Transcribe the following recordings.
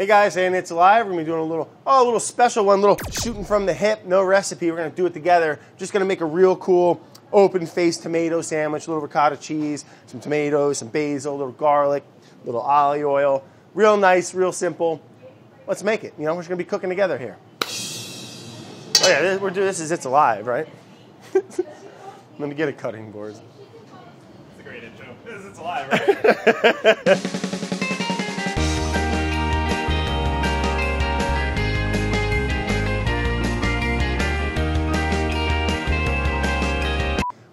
Hey guys, and it's live. We're gonna be doing a little special one, little shooting from the hip, no recipe. We're gonna do it together. Just gonna make a real cool open-faced tomato sandwich, a little ricotta cheese, some tomatoes, some basil, a little garlic, a little olive oil. Real nice, real simple. Let's make it. You know, we're just gonna be cooking together here. Oh yeah, we're doing this is It's Alive, right? Let me get a cutting board. It's a great intro. This is It's Alive, right?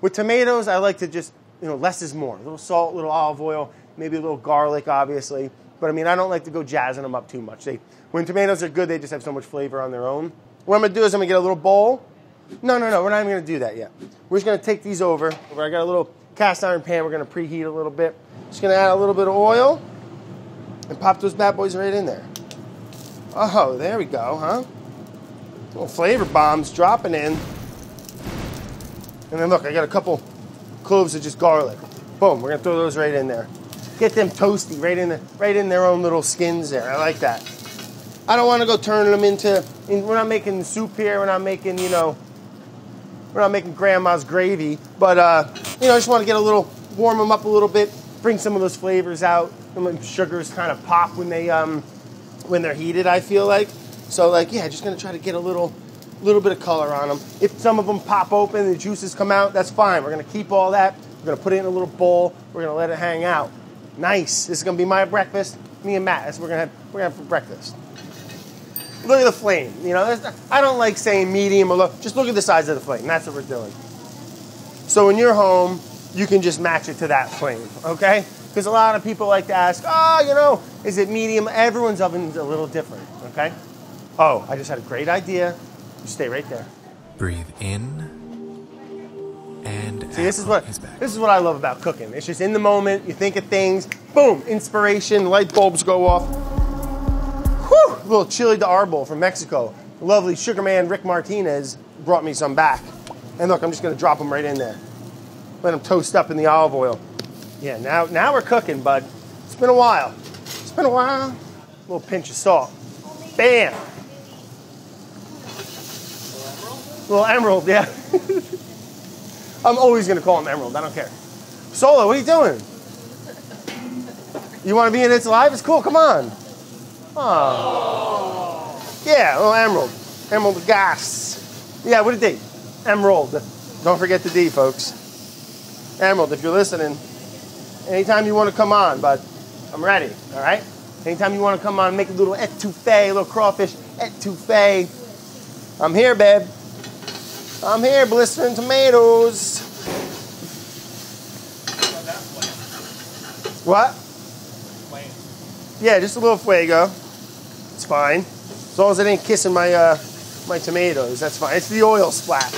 With tomatoes, I like to just, less is more. A little salt, a little olive oil, maybe a little garlic, obviously. But I mean, I don't like to go jazzing them up too much. When tomatoes are good, they just have so much flavor on their own. What I'm gonna do is I'm gonna get a little bowl. No, we're not even gonna do that yet. We're just gonna take these over. I got a little cast iron pan we're gonna preheat a little bit. Just gonna add a little bit of oil and pop those bad boys right in there. Oh, there we go, huh? Little flavor bombs dropping in. And then look, I got a couple cloves of just garlic. Boom, we're gonna throw those right in there. Get them toasty, right in their own little skins there. I like that. I don't wanna go turning them we're not making soup here, we're not making, we're not making grandma's gravy, but I just wanna warm them up a little bit, bring some of those flavors out. And sugars kind of pop when they're heated, I feel like. So just gonna try to get a little bit of color on them. If some of them pop open, the juices come out, that's fine. We're gonna keep all that. We're gonna put it in a little bowl. We're gonna let it hang out. Nice. This is gonna be my breakfast. Me and Matt. That's what we're gonna have for breakfast. Look at the flame. I don't like saying medium or low. Just look at the size of the flame. That's what we're doing. So in your home, you can just match it to that flame, okay? Because a lot of people like to ask, is it medium? Everyone's oven is a little different, okay? Oh, I just had a great idea. You stay right there. Breathe in and see, this is what I love about cooking. It's just in the moment, you think of things, boom, inspiration, light bulbs go off. Whew, a little chili de árbol from Mexico. The lovely sugar man Rick Martinez brought me some back. And look, I'm just gonna drop them right in there. Let them toast up in the olive oil. Yeah, now we're cooking, bud. It's been a while. A little pinch of salt. Bam. Little emerald, yeah. I'm always going to call him Emerald. I don't care. Solo, what are you doing? You want to be in It's Alive? It's cool. Come on. Oh. Yeah, little Emerald. Emerald gas. Yeah, what a D. Emerald. Don't forget the D, folks. Emerald, if you're listening, anytime you want to come on, bud, I'm ready, all right? Anytime you want to come on, make a little etouffee, a little crawfish etouffee. I'm here, babe. I'm here, blistering tomatoes. What? Yeah, just a little fuego. It's fine. As long as it ain't kissing my my tomatoes, that's fine. It's the oil splat.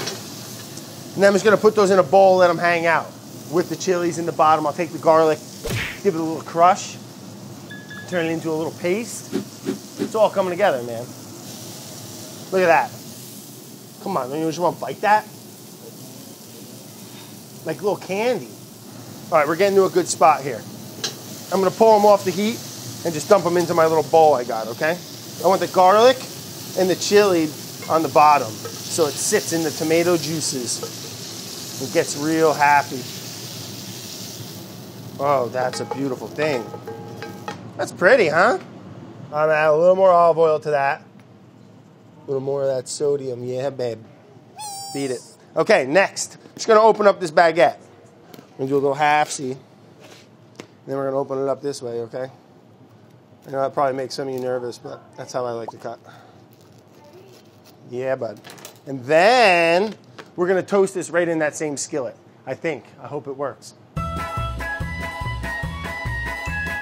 And then I'm just gonna put those in a bowl, let them hang out. With the chilies in the bottom, I'll take the garlic, give it a little crush, turn it into a little paste. It's all coming together, man. Look at that. Come on, you just want to bite that? Like a little candy. All right, we're getting to a good spot here. I'm gonna pull them off the heat and just dump them into my little bowl I got, okay? I want the garlic and the chili on the bottom so it sits in the tomato juices and gets real happy. Oh, that's a beautiful thing. That's pretty, huh? I'm gonna add a little more olive oil to that. A little more of that sodium. Yeah, babe. Beat it. Okay, next. Just going to open up this baguette. We're going to do a little half-see. And then we're going to open it up this way, okay? I know that probably makes some of you nervous, but that's how I like to cut. Yeah, bud. And then we're going to toast this right in that same skillet. I think. I hope it works.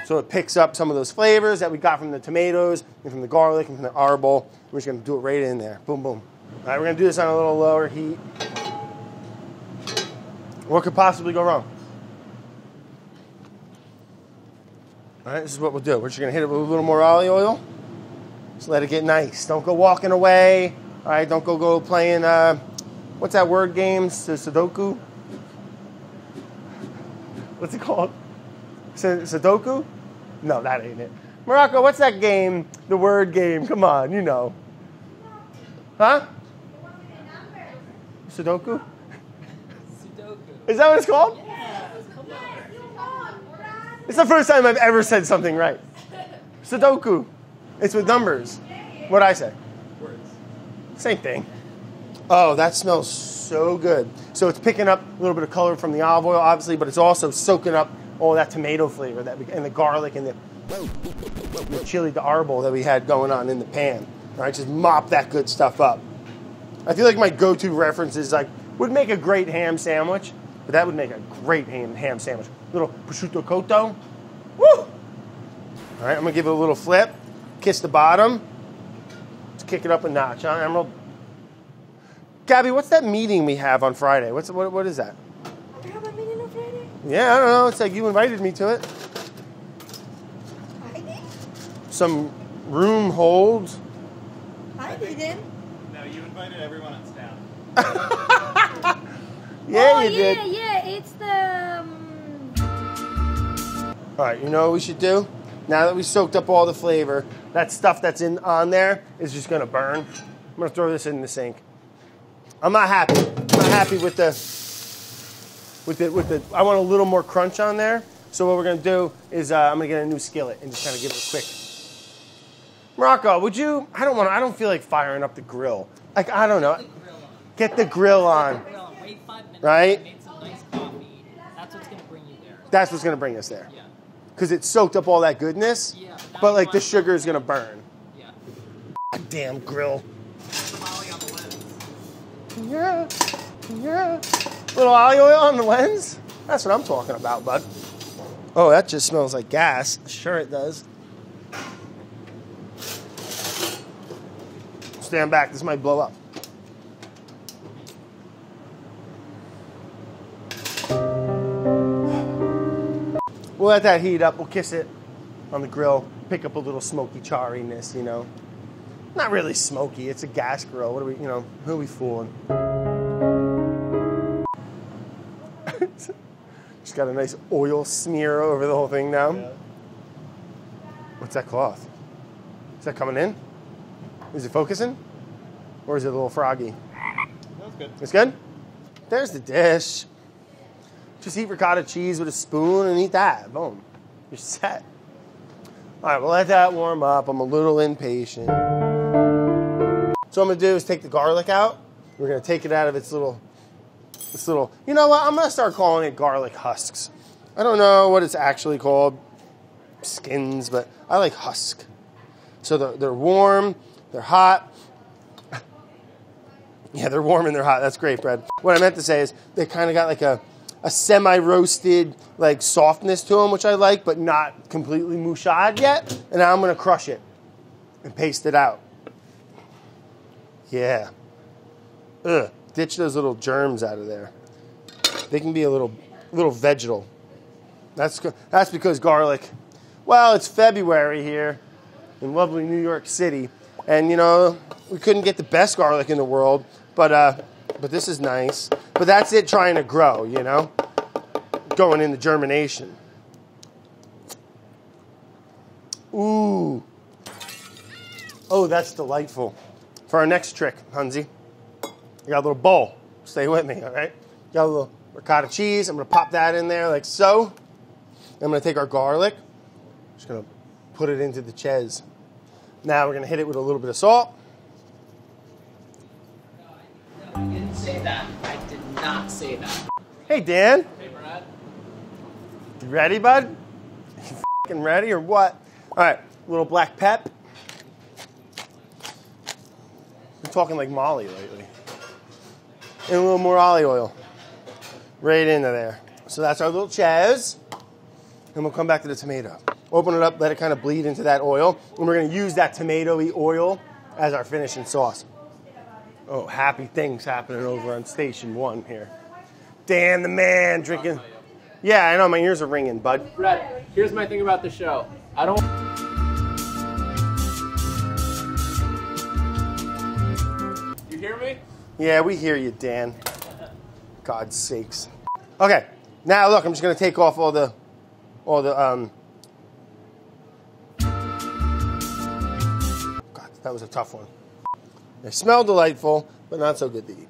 So it picks up some of those flavors that we got from the tomatoes and from the garlic and from the árbol. We're just gonna do it right in there. Boom, boom. All right, we're gonna do this on a little lower heat. What could possibly go wrong? All right, this is what we'll do. We're just gonna hit it with a little more olive oil. Just let it get nice. Don't go walking away. All right, don't go playing, what's that word game? Sudoku? What's it called? Sudoku? No, that ain't it. Morocco, what's that game? The word game. Come on, you know. Huh? Sudoku? Is that what it's called? Yeah. It's the first time I've ever said something right. Sudoku. It's with numbers. What'd I say? Words. Same thing. Oh, that smells so good. So it's picking up a little bit of color from the olive oil, obviously, but it's also soaking up all that tomato flavor and the garlic and the chili de arbol that we had going on in the pan. All right, just mop that good stuff up. I feel like my go-to reference is like, would make a great ham sandwich, but that would make a great ham sandwich. Little prosciutto cotto. Woo! All right, I'm gonna give it a little flip. Kiss the bottom. Let's kick it up a notch, huh, Emerald? Gabby, what's that meeting we have on Friday? What is that? We have a meeting on Friday? Yeah, I don't know. It's like you invited me to it. I did? Some room holds. I didn't. No, you invited everyone on staff. Yeah, you did. Yeah, it's the... All right, you know what we should do? Now that we soaked up all the flavor, that stuff that's on there is just gonna burn. I'm gonna throw this in the sink. I'm not happy. I'm not happy with the. I want a little more crunch on there. So what we're gonna do is I'm gonna get a new skillet and just kind of give it a quick. Morocco, would you? I don't feel like firing up the grill. Like I don't know. Get the grill on. Wait 5 minutes. Right? I made some nice coffee. That's what's gonna bring you there. That's what's gonna bring us there. Yeah. Because it soaked up all that goodness. Yeah. But like the sugar is gonna burn. Yeah. Damn grill. Molly on the lens. Yeah. Little olive oil on the lens? That's what I'm talking about, bud. Oh, that just smells like gas. Sure it does. Stand back. This might blow up. We'll let that heat up. We'll kiss it on the grill. Pick up a little smoky chariness, you know. Not really smoky. It's a gas grill. What are we, who are we fooling? Just got a nice oil smear over the whole thing now. Yeah. What's that cloth? Is that coming in? Is it focusing? Or is it a little froggy? That's good. It's good? There's the dish. Just eat ricotta cheese with a spoon and eat that. Boom. You're set. All right, we'll let that warm up. I'm a little impatient. So what I'm going to do is take the garlic out. We're going to take it out of its little, you know what? I'm going to start calling it garlic husks. I don't know what it's actually called, skins, but I like husk. So they're warm, they're hot. Yeah, they're warm and they're hot. That's great, Brad. What I meant to say is they kind of got like a semi-roasted like softness to them, which I like, but not completely mouchad yet. And now I'm going to crush it and paste it out. Yeah. Ugh. Ditch those little germs out of there. They can be a little vegetal. That's because garlic. Well, it's February here in lovely New York City, and we couldn't get the best garlic in the world, but this is nice. But that's it trying to grow, going into germination. Ooh. Oh, that's delightful. For our next trick, Hunzy, I got a little bowl. Stay with me, all right? Got a little ricotta cheese. I'm going to pop that in there like so. I'm going to take our garlic. Just going to put it into the ches. Now we're going to hit it with a little bit of salt. No, I didn't say that. I did not say that. Hey, Dan. Hey, Brad. You ready, bud? You f***ing ready or what? All right, a little black pep. I'm talking like Molly lately. And a little more olive oil. Right into there. So that's our little ches. And we'll come back to the tomato. Open it up, let it kind of bleed into that oil. And we're going to use that tomatoey oil as our finishing sauce. Oh, happy things happening over on Station 1 here. Dan the man drinking. Yeah, I know, my ears are ringing, bud. Brad, here's my thing about the show. I don't... You hear me? Yeah, we hear you, Dan. God's sakes. Okay, now look, I'm just going to take off all the That was a tough one. They smell delightful, but not so good to eat.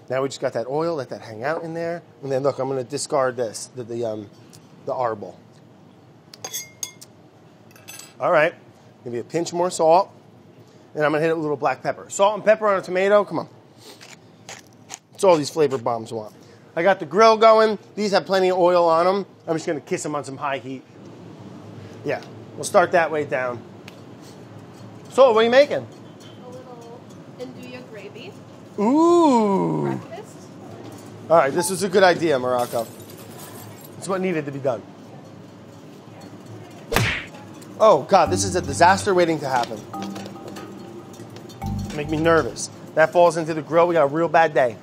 Now we just got that oil, let that hang out in there. And then look, I'm going to discard this, the arbol. All right, maybe a pinch more salt. And I'm going to hit it with a little black pepper. Salt and pepper on a tomato, come on. That's all these flavor bombs want. I got the grill going. These have plenty of oil on them. I'm just going to kiss them on some high heat. Yeah, we'll start that way down. So, what are you making? A little andouille gravy. Ooh. Breakfast. All right, this was a good idea, Morocco. It's what needed to be done. Oh, God, this is a disaster waiting to happen. Make me nervous. That falls into the grill. We got a real bad day.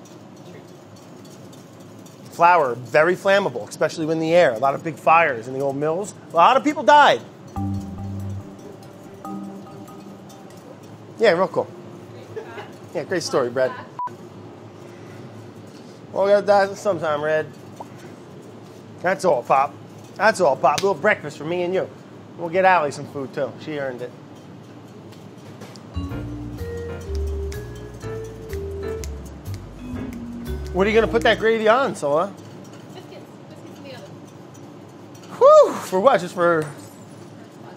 Flour, very flammable, especially when in the air. A lot of big fires in the old mills. A lot of people died. Yeah, real cool. Yeah, great story, Brad. Well, we gotta die sometime, Red. That's all, Pop. That's all, Pop. A little breakfast for me and you. We'll get Allie some food, too. She earned it. What are you going to put that gravy on, Sola? Biscuits. Biscuits in the oven. Whew! For what? Just for...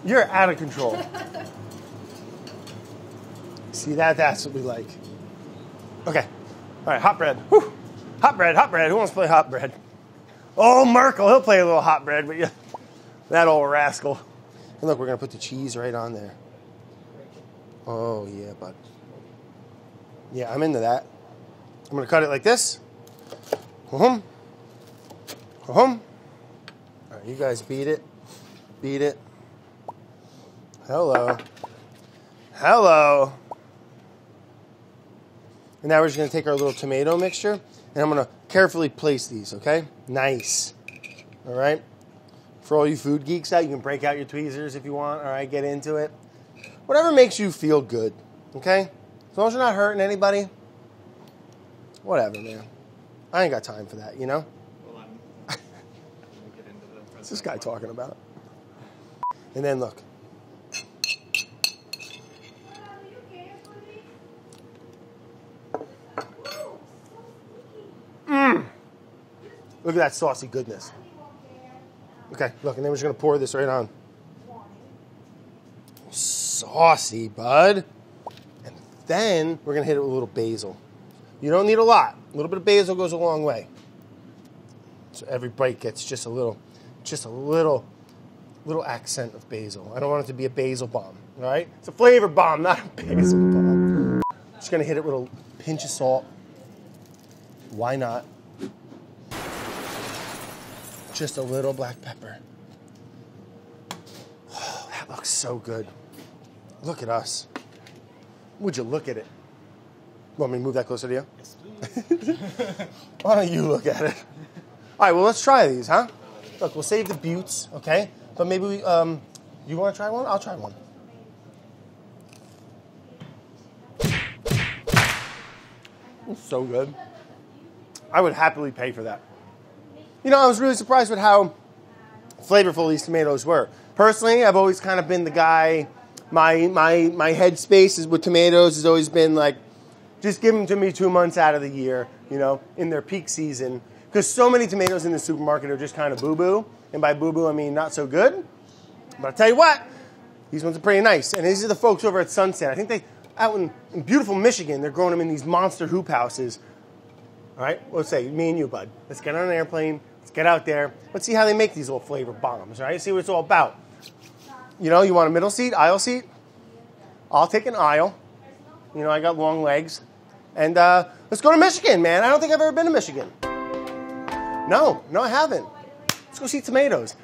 You're out of control. See, that's what we like. Okay. All right, hot bread. Whew. Hot bread, hot bread. Who wants to play hot bread? Oh, Merkel, he'll play a little hot bread, but yeah, that old rascal. And look, we're going to put the cheese right on there. Oh, yeah, bud. Yeah, I'm into that. I'm going to cut it like this. All right, you guys beat it. Beat it. Hello. Hello. And now we're just going to take our little tomato mixture, and I'm going to carefully place these, okay? Nice. All right? For all you food geeks out, you can break out your tweezers if you want, all right? Get into it. Whatever makes you feel good, okay? As long as you're not hurting anybody, whatever, man. I ain't got time for that, you know? Well, I'm get into the What's this guy talking about? And then look. Look at that saucy goodness. Okay, look, and then we're just going to pour this right on. Saucy, bud. And then we're going to hit it with a little basil. You don't need a lot. A little bit of basil goes a long way. So every bite gets just a little accent of basil. I don't want it to be a basil bomb, all right? It's a flavor bomb, not a basil bomb. Just going to hit it with a pinch of salt. Why not? Just a little black pepper. Oh, that looks so good. Look at us. Would you look at it? Want me to move that closer to you? Yes, please. Why don't you look at it? All right, well, let's try these, huh? Look, we'll save the buttes, okay? But maybe we, you want to try one? I'll try one. It's so good. I would happily pay for that. You know, I was really surprised with how flavorful these tomatoes were. Personally, I've always kind of been the guy, my headspace is with tomatoes has always been like, just give them to me 2 months out of the year, you know, in their peak season. Because so many tomatoes in the supermarket are just kind of boo-boo. And by boo-boo, I mean not so good. But I'll tell you what, these ones are pretty nice. And these are the folks over at Sunset. I think they, out in beautiful Michigan, they're growing them in these monster hoop houses. All right, let's say, me and you, bud. Let's get on an airplane. Let's get out there. Let's see how they make these little flavor bombs, all right? See what it's all about. You know, you want a middle seat, aisle seat? I'll take an aisle. You know, I got long legs. And let's go to Michigan, man. I don't think I've ever been to Michigan. No, I haven't. Let's go see tomatoes.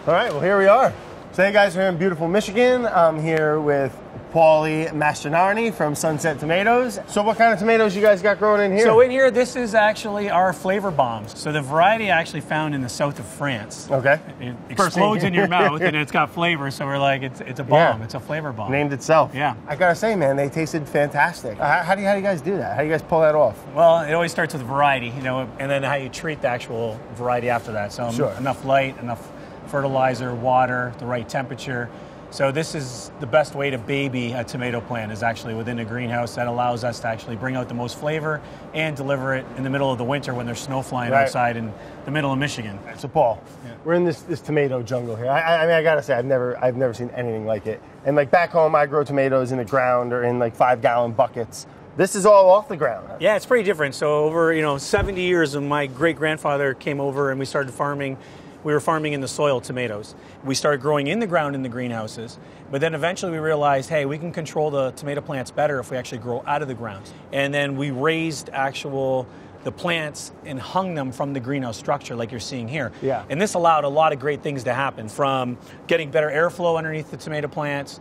All right, well, here we are. So, hey, guys, we're in beautiful Michigan. I'm here with Paulie Mastronardi from Sunset Tomatoes. So what kind of tomatoes you guys got growing in here? So in here, this is actually our flavor bombs. So the variety actually found in the south of France. Okay. It explodes in your mouth and it's got flavor. So we're like, it's a bomb. Yeah. It's a flavor bomb. Named itself. Yeah. I gotta say, man, they tasted fantastic. How do you guys do that? How do you guys pull that off? Well, it always starts with variety, you know, and then how you treat the actual variety after that. So sure. Enough light, enough fertilizer, water, the right temperature. So this is the best way to baby a tomato plant, is actually within a greenhouse. That allows us to actually bring out the most flavor and deliver it in the middle of the winter when there's snow flying outside in the middle of Michigan. So Paul, we're in this tomato jungle here. I mean, I gotta say, I've never seen anything like it. And like back home, I grow tomatoes in the ground or in like 5-gallon buckets. This is all off the ground. Yeah, it's pretty different. So over 70 years, when my great-grandfather came over and we started farming, we were farming in the soil tomatoes. We started growing in the ground in the greenhouses, but then eventually we realized, hey, we can control the tomato plants better if we actually grow out of the ground. And then we raised the plants and hung them from the greenhouse structure like you're seeing here. Yeah. And this allowed a lot of great things to happen, from getting better airflow underneath the tomato plants,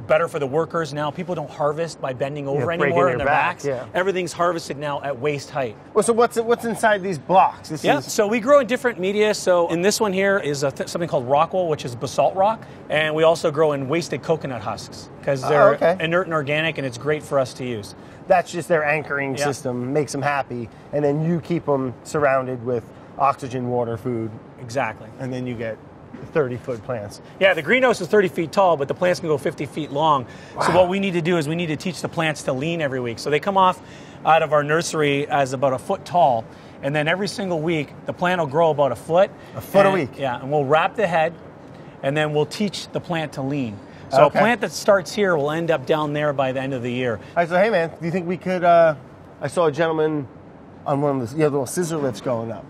better for the workers. Now people don't harvest by bending over anymore in their backs. Yeah. Everything's harvested now at waist height. Well, so what's inside these blocks? So we grow in different media. So in this one here is something called rockwool, which is basalt rock. And we also grow in wasted coconut husks because they're inert and organic, and it's great for us to use. That's just their anchoring system, makes them happy, and then you keep them surrounded with oxygen, water, food. Exactly. And then you get 30-foot plants. Yeah, the greenhouse is 30 feet tall, but the plants can go 50 feet long. Wow. So what we need to do is we need to teach the plants to lean every week. So they come off out of our nursery as about a foot tall, and then every single week the plant will grow about a foot. A foot a week? Yeah, and we'll wrap the head, and then we'll teach the plant to lean. So a plant that starts here will end up down there by the end of the year. I said, hey man, do you think we could, I saw a gentleman on one of the little scissor lifts going up.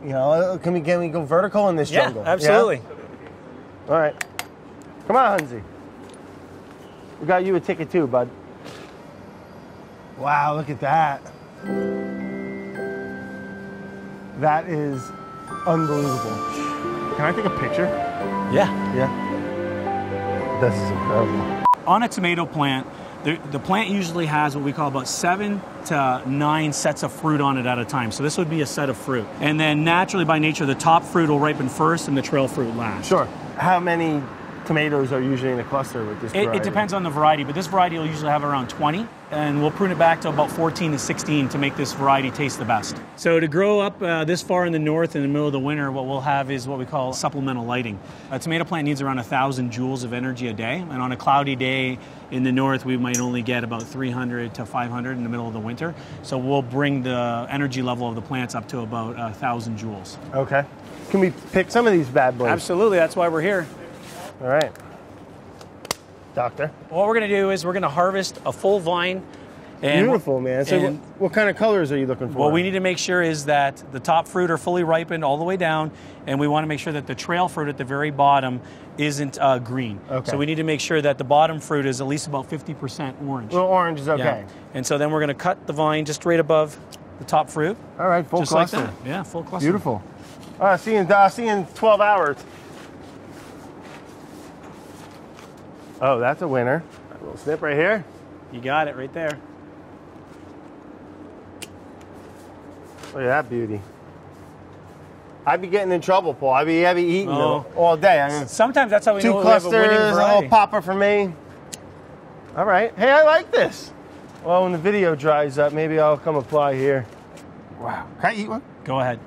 Can we go vertical in this jungle? Yeah, absolutely. Yeah? All right. Come on, Hunzi. We got you a ticket too, bud. Wow, look at that. That is unbelievable. Can I take a picture? Yeah. Yeah. This is incredible. On a tomato plant, the plant usually has what we call about 7 to 9 sets of fruit on it at a time. So this would be a set of fruit. And then naturally, by nature, the top fruit will ripen first and the trail fruit last. Sure. How many tomatoes are usually in a cluster with this variety? It depends on the variety, but this variety will usually have around 20, and we'll prune it back to about 14 to 16 to make this variety taste the best. So to grow up this far in the north in the middle of the winter, what we'll have is what we call supplemental lighting. A tomato plant needs around 1,000 joules of energy a day, and on a cloudy day in the north, we might only get about 300 to 500 in the middle of the winter. So we'll bring the energy level of the plants up to about 1,000 joules. Okay. Can we pick some of these bad boys? Absolutely, that's why we're here. All right. Doctor. What we're going to do is we're going to harvest a full vine. And beautiful, man. So what kind of colors are you looking for? What we need to make sure is that the top fruit are fully ripened all the way down, and we want to make sure that the trail fruit at the very bottom isn't green. Okay. So we need to make sure that the bottom fruit is at least about 50% orange. Well, orange is okay. Yeah. And so then we're going to cut the vine just right above the top fruit. All right, full cluster. Like that. Yeah, full cluster. Beautiful. All right, see you in 12 hours. Oh, that's a winner. A little snip right here. You got it right there. Look at that beauty. I'd be getting in trouble, Paul. I'd be eating all day. Sometimes that's how we know we have a winning clusters, a variety. little popper for me. All right. Hey, I like this. Well, when the video dries up, maybe I'll come apply here. Wow. Can I eat one? Go ahead.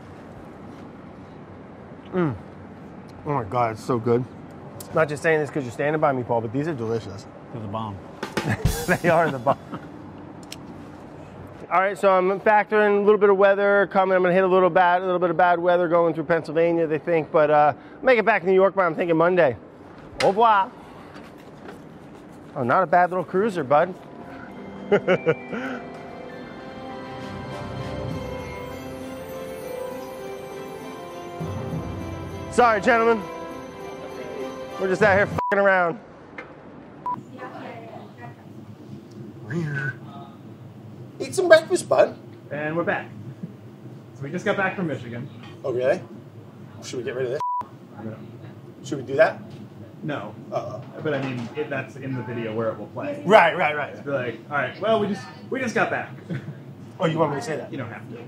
Oh my God, it's so good. Not just saying this because you're standing by me, Paul, but these are delicious. They're the bomb. They are the bomb. All right, so I'm factoring a little bit of weather coming. I'm going to hit a little bit of bad weather going through Pennsylvania, they think, but I'll make it back to New York by, I'm thinking, Monday. Au revoir. Oh, not a bad little cruiser, bud. Sorry, gentlemen. We're just out here fucking around. Eat some breakfast, bud. And we're back. So we just got back from Michigan. Oh, really? Should we get rid of this? Should we do that? No. But I mean, that's in the video where it will play. Right. It's be like, all right, well, we just got back. Oh, you want me to say that? You don't have to.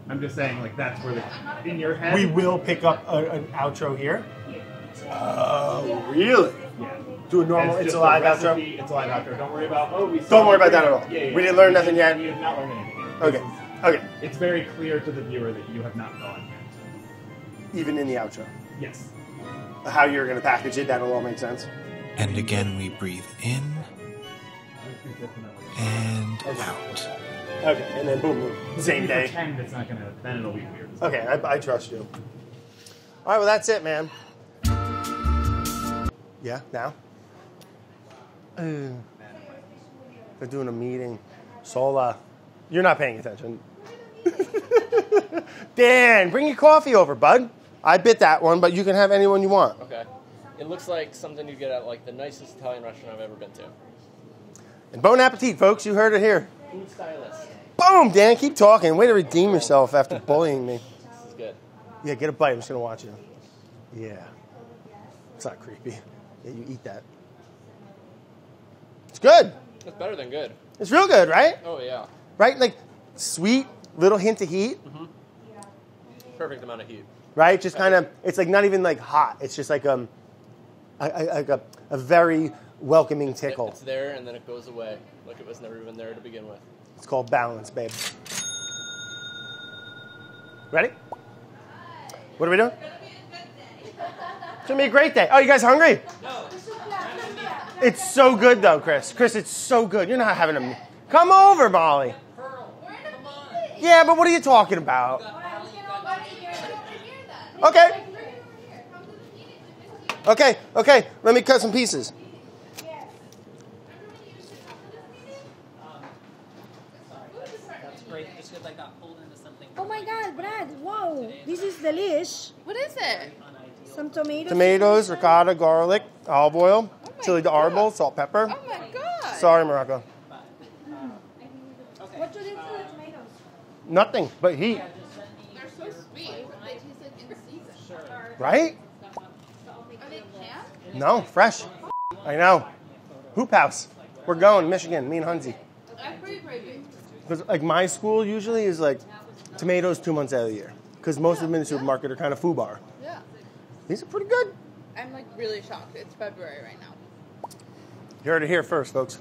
I'm just saying, like, that's where in your head. We will pick up an outro here. Oh, really? Yeah. Do a normal, it's a live outro? It's a live outro. Don't worry about, Don't worry about that at all. Yeah. We didn't learn nothing yet? You have not learned anything yet. Okay. It's very clear to the viewer that you have not gone yet. Even in the outro? Yes. how you're going to package it, that'll all make sense. And again we breathe in and out. Okay, and then boom, same day. Pretend it's not gonna. Then it'll be weird. Okay, I trust you. All right, well, that's it, man. Yeah, now? They're doing a meeting. Sola. You're not paying attention. Dan, bring your coffee over, bud. I bit that one, but you can have anyone you want. Okay. It looks like something you get at like the nicest Italian restaurant I've ever been to. And Bon Appetit, folks. You heard it here. Food stylist. Boom, Dan. Keep talking. Way to redeem yourself after bullying me. This is good. Yeah, get a bite. I'm just going to watch you. Yeah. It's not creepy. Yeah, you eat that. It's good. It's better than good. It's real good, right? Oh, yeah. Right? Like, sweet, little hint of heat. Mm-hmm. Perfect amount of heat. Right? Just kind of, it's like not even like hot. It's just like a very welcoming tickle. It's there and then it goes away. Like it was never even there to begin with. It's called balance, babe. Ready? What are we doing? It's going to be a great day. Oh, you guys hungry? No. It's so good, though, Chris. Chris, it's so good. You're not having a... Come over, Molly. Yeah, but what are you talking about? Okay. Okay. Let me cut some pieces. Oh my God, Brad! Whoa, this is delish. What is it? Some tomatoes. Tomatoes, ricotta, garlic, olive oil, chili de arbol, salt, pepper. Oh my God. Sorry, Morocco. What do you do to the tomatoes? Nothing but heat. They're so sweet. They taste like in season. Right? Are they canned? No, fresh. I know. Hoop House. We're going, Michigan, me and Hunzy. I'm pretty crazy. Because like my school usually is like tomatoes 2 months out of the year. Because most of them in the supermarket are kind of FUBAR. Yeah. These are pretty good. I'm like really shocked. It's February right now. You heard it here first, folks.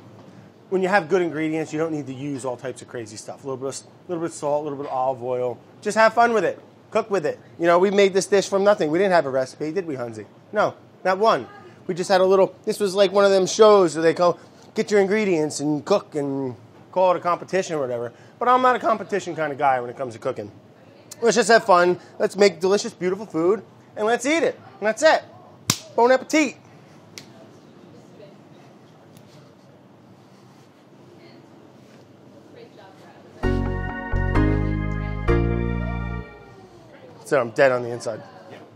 When you have good ingredients, you don't need to use all types of crazy stuff. A little bit of salt, a little bit of olive oil. Just have fun with it. Cook with it. You know, we made this dish from nothing. We didn't have a recipe, did we, Hunzy? No, not one. We just had a little, this was like one of them shows where they go, get your ingredients and cook and call it a competition or whatever. But I'm not a competition kind of guy when it comes to cooking. Let's just have fun. Let's make delicious, beautiful food, and let's eat it. And that's it. Bon appetit. So I'm dead on the inside.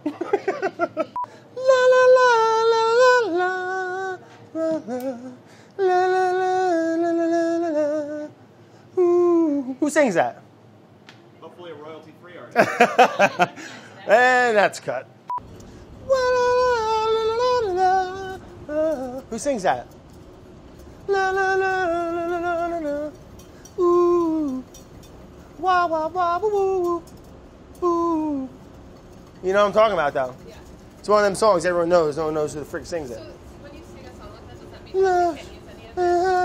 La la la la la la la la la la la. Ooh. Who sings that? Hopefully a royalty-free artist. And that's cut. Who sings that? La la la la la la la. Ooh. Wah wah wah woo woo. Ooh. You know what I'm talking about, though? Yeah. It's one of them songs everyone knows. No one knows who the frick sings it. So when you sing a song like that, does that mean you can't use any of it?